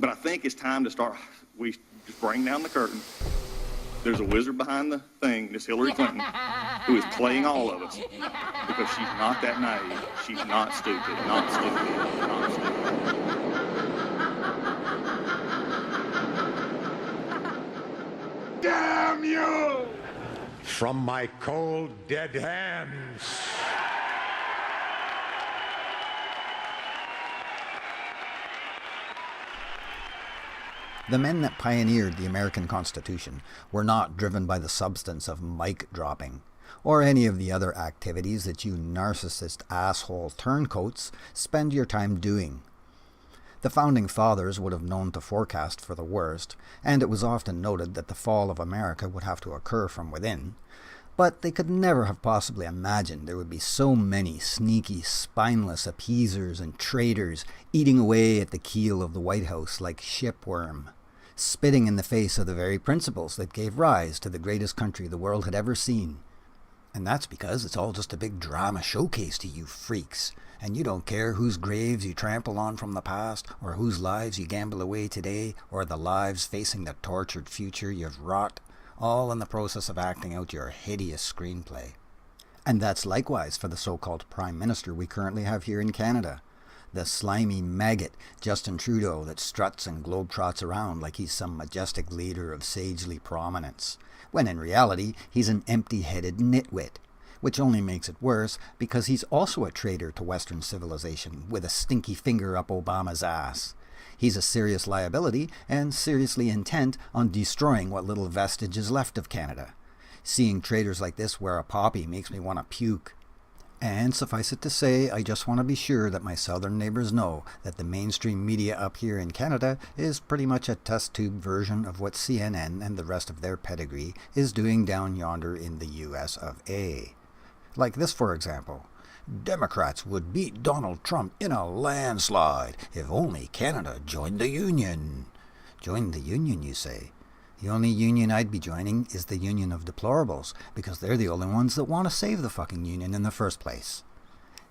But I think it's time to start, we just bring down the curtain. There's a wizard behind the thing, this Hillary Clinton, who is playing all of us because she's not that naive. She's not stupid, not stupid, not stupid. Damn you! From my cold, dead hands. The men that pioneered the American Constitution were not driven by the substance of mic dropping, or any of the other activities that you narcissist asshole turncoats spend your time doing. The Founding Fathers would have known to forecast for the worst, and it was often noted that the fall of America would have to occur from within, but they could never have possibly imagined there would be so many sneaky, spineless appeasers and traitors eating away at the keel of the White House like shipworm, spitting in the face of the very principles that gave rise to the greatest country the world had ever seen. And that's because it's all just a big drama showcase to you freaks, and you don't care whose graves you trample on from the past, or whose lives you gamble away today, or the lives facing the tortured future you've wrought, all in the process of acting out your hideous screenplay. And that's likewise for the so-called Prime Minister we currently have here in Canada. The slimy maggot, Justin Trudeau, that struts and globetrots around like he's some majestic leader of sagely prominence, when in reality he's an empty-headed nitwit, which only makes it worse because he's also a traitor to Western civilization with a stinky finger up Obama's ass. He's a serious liability and seriously intent on destroying what little vestige is left of Canada. Seeing traitors like this wear a poppy makes me want to puke. And suffice it to say, I just want to be sure that my southern neighbours know that the mainstream media up here in Canada is pretty much a test tube version of what CNN and the rest of their pedigree is doing down yonder in the US of A. Like this, for example. Democrats would beat Donald Trump in a landslide if only Canada joined the Union. Join the Union, you say? The only union I'd be joining is the Union of Deplorables, because they're the only ones that want to save the fucking union in the first place.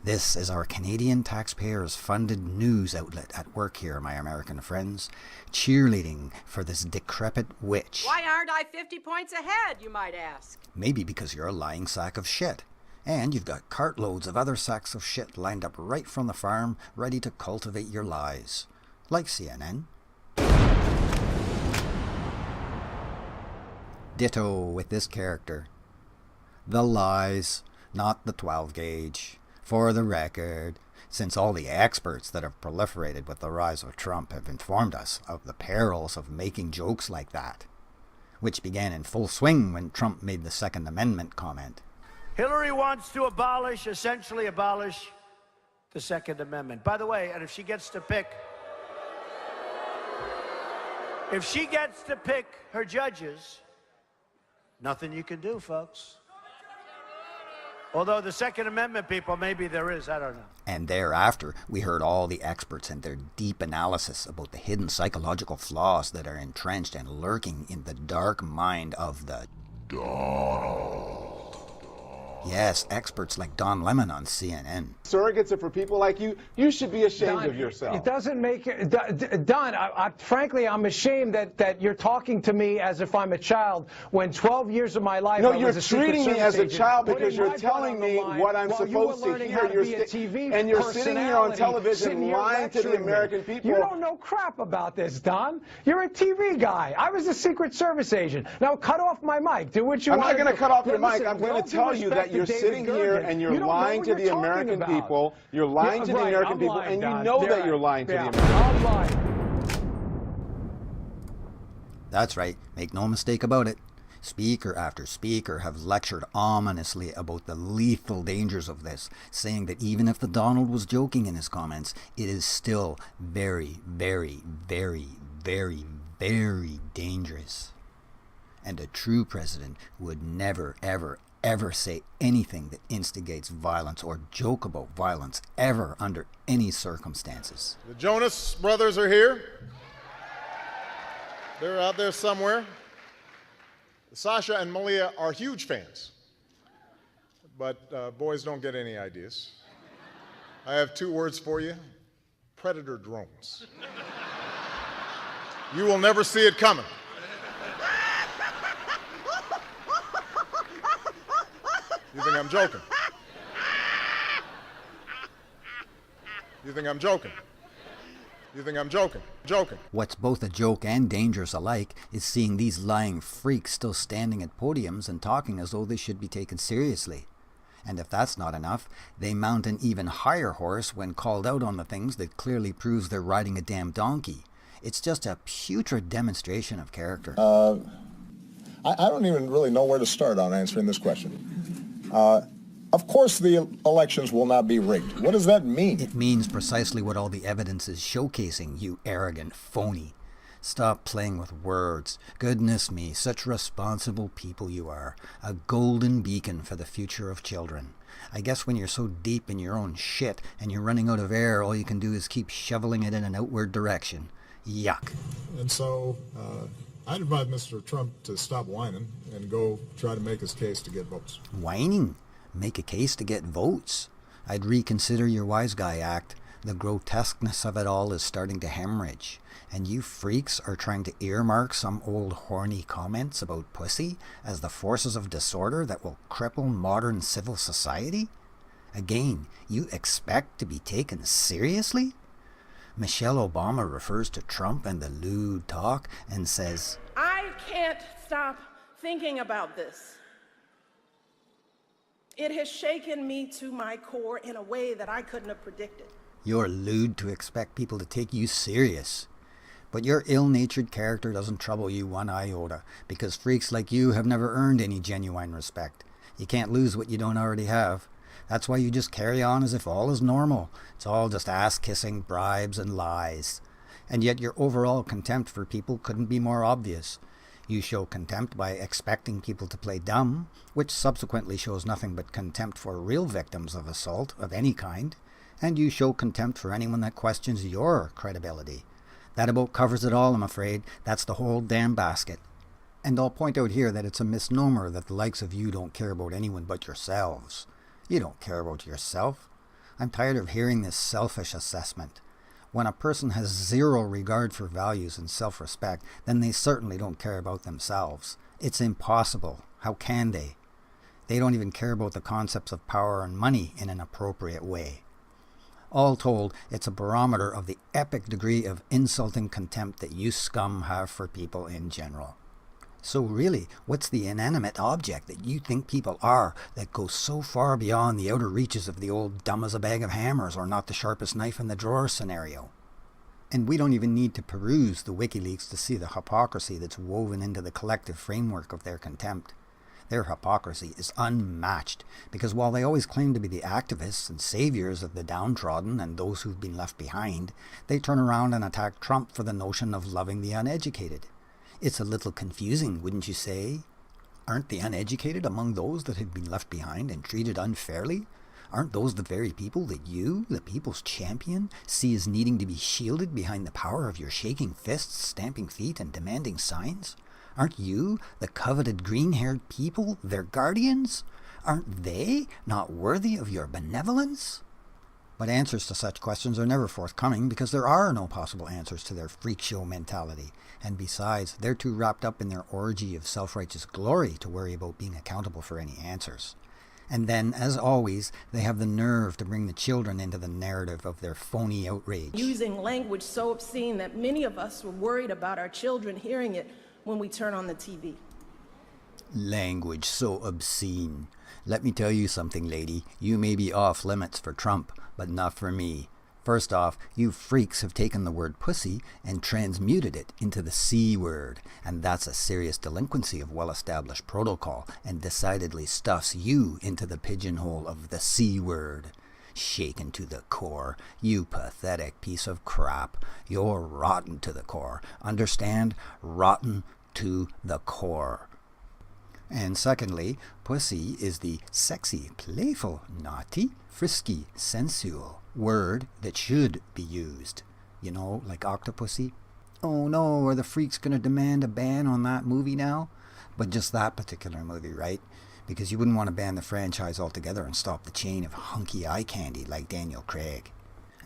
This is our Canadian taxpayers-funded news outlet at work here, my American friends, cheerleading for this decrepit witch. Why aren't I 50 points ahead, you might ask? Maybe because you're a lying sack of shit. And you've got cartloads of other sacks of shit lined up right from the farm, ready to cultivate your lies. Like CNN. Ditto with this character. The lies, not the 12 gauge. For the record, since all the experts that have proliferated with the rise of Trump have informed us of the perils of making jokes like that, which began in full swing when Trump made the Second Amendment comment. Hillary wants to essentially abolish the Second Amendment. By the way, and if she gets to pick her judges, nothing you can do, folks. Although the Second Amendment people, maybe there is, I don't know. And thereafter, we heard all the experts and their deep analysis about the hidden psychological flaws that are entrenched and lurking in the dark mind of the Donald. Yes, experts like Don Lemon on CNN. Surrogates are for people like you. You should be ashamed of yourself. It doesn't make it... Don, frankly, I'm ashamed that you're talking to me as if I'm a child when 12 years of my life I was a Secret treating me Service as a agent, child because you're telling me what I'm supposed to hear. And you're sitting here on television lying to the American people. You don't know crap about this, Don. You're a TV guy. I was a Secret Service agent. Now cut off my mic. Do what you want. I'm not going to cut off your mic. I'm going to tell you that you're sitting here and you're lying to the American people. You're lying to the American people, and you know that you're lying to the American people. I'm lying. That's right. Make no mistake about it. Speaker after speaker have lectured ominously about the lethal dangers of this, saying that even if the Donald was joking in his comments, it is still very, very, very, very, very dangerous. And a true president would never, ever, ever say anything that instigates violence or joke about violence ever under any circumstances. The Jonas brothers are here. They're out there somewhere. Sasha and Malia are huge fans, but boys don't get any ideas. I have two words for you: predator drones. You will never see it coming. You think I'm joking? You think I'm joking? You think I'm joking? Joking. What's both a joke and dangerous alike is seeing these lying freaks still standing at podiums and talking as though they should be taken seriously. And if that's not enough, they mount an even higher horse when called out on the things that clearly proves they're riding a damn donkey. It's just a putrid demonstration of character. I don't even really know where to start on answering this question. Of course the elections will not be rigged. What does that mean? It means precisely what all the evidence is showcasing, you arrogant phony. Stop playing with words. Goodness me, such responsible people you are. A golden beacon for the future of children. I guess when you're so deep in your own shit and you're running out of air, all you can do is keep shoveling it in an outward direction. Yuck. And so I'd advise Mr. Trump to stop whining and go try to make his case to get votes. Whining? Make a case to get votes? I'd reconsider your wise guy act. The grotesqueness of it all is starting to hemorrhage. And you freaks are trying to earmark some old horny comments about pussy as the forces of disorder that will cripple modern civil society? Again, you expect to be taken seriously? Michelle Obama refers to Trump and the lewd talk and says, I can't stop thinking about this. It has shaken me to my core in a way that I couldn't have predicted. You're lewd to expect people to take you serious. But your ill-natured character doesn't trouble you one iota, because freaks like you have never earned any genuine respect. You can't lose what you don't already have. That's why you just carry on as if all is normal. It's all just ass-kissing, bribes, and lies. And yet your overall contempt for people couldn't be more obvious. You show contempt by expecting people to play dumb, which subsequently shows nothing but contempt for real victims of assault of any kind. And you show contempt for anyone that questions your credibility. That about covers it all, I'm afraid. That's the whole damn basket. And I'll point out here that it's a misnomer that the likes of you don't care about anyone but yourselves. You don't care about yourself. I'm tired of hearing this selfish assessment. When a person has zero regard for values and self-respect, then they certainly don't care about themselves. It's impossible. How can they? They don't even care about the concepts of power and money in an appropriate way. All told, it's a barometer of the epic degree of insulting contempt that you scum have for people in general. So really, what's the inanimate object that you think people are that goes so far beyond the outer reaches of the old dumb as a bag of hammers or not the sharpest knife in the drawer scenario? And we don't even need to peruse the WikiLeaks to see the hypocrisy that's woven into the collective framework of their contempt. Their hypocrisy is unmatched, because while they always claim to be the activists and saviors of the downtrodden and those who've been left behind, they turn around and attack Trump for the notion of loving the uneducated. It's a little confusing, wouldn't you say? Aren't the uneducated among those that have been left behind and treated unfairly? Aren't those the very people that you, the people's champion, see as needing to be shielded behind the power of your shaking fists, stamping feet, and demanding signs? Aren't you, the coveted green-haired people, their guardians? Aren't they not worthy of your benevolence? But answers to such questions are never forthcoming because there are no possible answers to their freak show mentality. And besides, they're too wrapped up in their orgy of self-righteous glory to worry about being accountable for any answers. And then, as always, they have the nerve to bring the children into the narrative of their phony outrage. Using language so obscene that many of us were worried about our children hearing it when we turn on the TV. Language so obscene. Let me tell you something, lady. You may be off limits for Trump, but not for me. First off, you freaks have taken the word pussy and transmuted it into the C word, and that's a serious delinquency of well-established protocol and decidedly stuffs you into the pigeonhole of the C word. Shaken to the core, you pathetic piece of crap. You're rotten to the core. Understand? Rotten to the core. And secondly, pussy is the sexy, playful, naughty, frisky, sensual word that should be used. You know, like Octopussy. Oh no, are the freaks going to demand a ban on that movie now? But just that particular movie, right? Because you wouldn't want to ban the franchise altogether and stop the chain of hunky eye candy like Daniel Craig.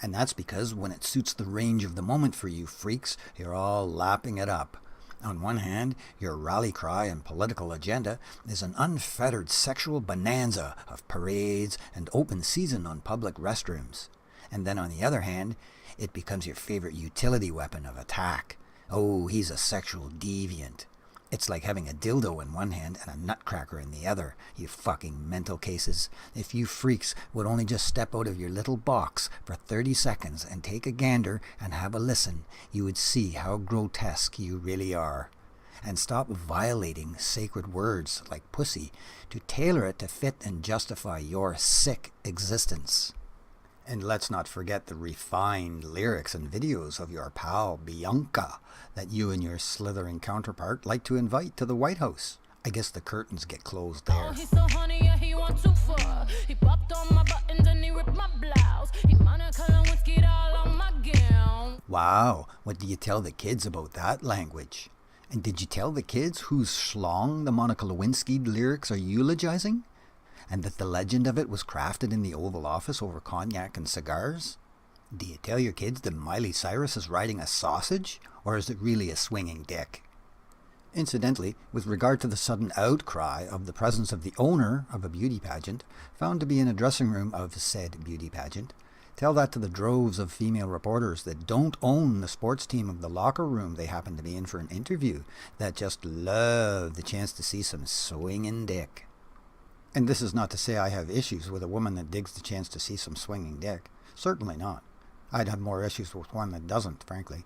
And that's because when it suits the range of the moment for you freaks, you're all lapping it up. On one hand, your rally cry and political agenda is an unfettered sexual bonanza of parades and open season on public restrooms. And then on the other hand, it becomes your favorite utility weapon of attack. Oh, he's a sexual deviant. It's like having a dildo in one hand and a nutcracker in the other, you fucking mental cases. If you freaks would only just step out of your little box for 30 seconds and take a gander and have a listen, you would see how grotesque you really are. And stop violating sacred words like pussy to tailor it to fit and justify your sick existence. And let's not forget the refined lyrics and videos of your pal Bianca that you and your slithering counterpart like to invite to the White House. I guess the curtains get closed there. Oh, he's so honey, yeah, he wants to fuck. He popped on my buttons and he ripped my blouse. He Monica Lewinsky all on my gown. Wow, what do you tell the kids about that language? And did you tell the kids whose schlong the Monica Lewinsky lyrics are eulogizing? And that the legend of it was crafted in the Oval Office over cognac and cigars? Do you tell your kids that Miley Cyrus is riding a sausage, or is it really a swinging dick? Incidentally, with regard to the sudden outcry of the presence of the owner of a beauty pageant, found to be in a dressing room of said beauty pageant, tell that to the droves of female reporters that don't own the sports team of the locker room they happen to be in for an interview, that just love the chance to see some swinging dick. And this is not to say I have issues with a woman that digs the chance to see some swinging dick. Certainly not. I'd have more issues with one that doesn't, frankly.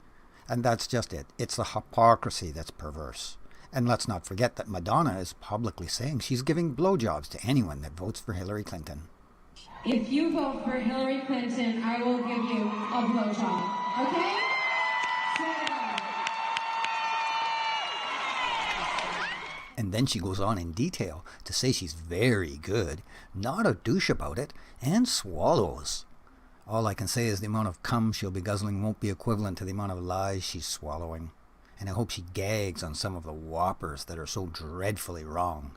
And that's just it. It's the hypocrisy that's perverse. And let's not forget that Madonna is publicly saying she's giving blowjobs to anyone that votes for Hillary Clinton. If you vote for Hillary Clinton, I will give you a blowjob. Okay? Swear to God. And then she goes on in detail to say she's very good, not a douche about it, and swallows. All I can say is the amount of cum she'll be guzzling won't be equivalent to the amount of lies she's swallowing. And I hope she gags on some of the whoppers that are so dreadfully wrong.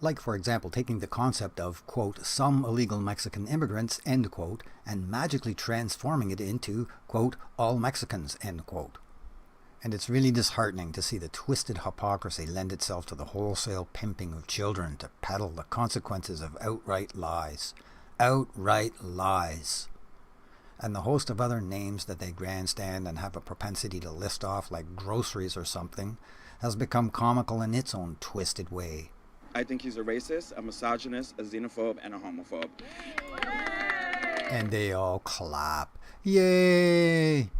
Like, for example, taking the concept of, quote, some illegal Mexican immigrants, end quote, and magically transforming it into, quote, all Mexicans, end quote. And it's really disheartening to see the twisted hypocrisy lend itself to the wholesale pimping of children to peddle the consequences of outright lies. Outright lies. And the host of other names that they grandstand and have a propensity to list off like groceries or something has become comical in its own twisted way. I think he's a racist, a misogynist, a xenophobe, and a homophobe. And they all clap. Yay!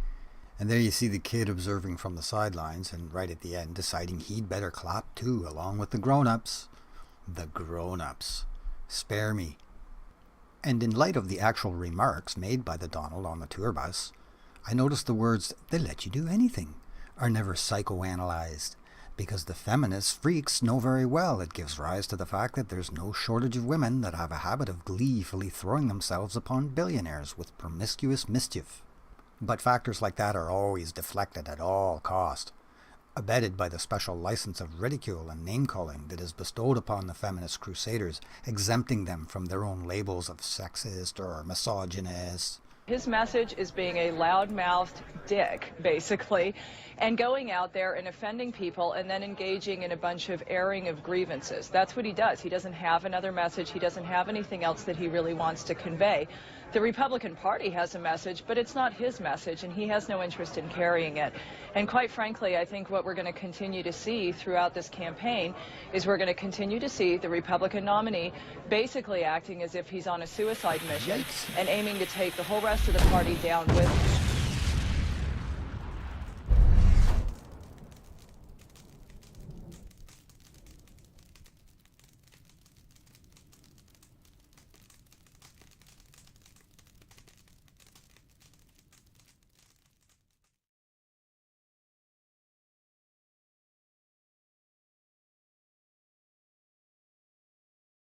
And there you see the kid observing from the sidelines and right at the end deciding he'd better clap too, along with the grown-ups. The grown-ups. Spare me. And in light of the actual remarks made by the Donald on the tour bus, I noticed the words, "they let you do anything," are never psychoanalyzed, because the feminist freaks know very well it gives rise to the fact that there's no shortage of women that have a habit of gleefully throwing themselves upon billionaires with promiscuous mischief. But factors like that are always deflected at all cost, abetted by the special license of ridicule and name-calling that is bestowed upon the feminist crusaders, exempting them from their own labels of sexist or misogynist. His message is being a loud-mouthed dick, basically, and going out there and offending people and then engaging in a bunch of airing of grievances. That's what he does. He doesn't have another message. He doesn't have anything else that he really wants to convey. The Republican Party has a message, but it's not his message, and he has no interest in carrying it. And quite frankly, I think what we're going to continue to see throughout this campaign is we're going to continue to see the Republican nominee basically acting as if he's on a suicide mission and aiming to take the whole rest of the party down with him.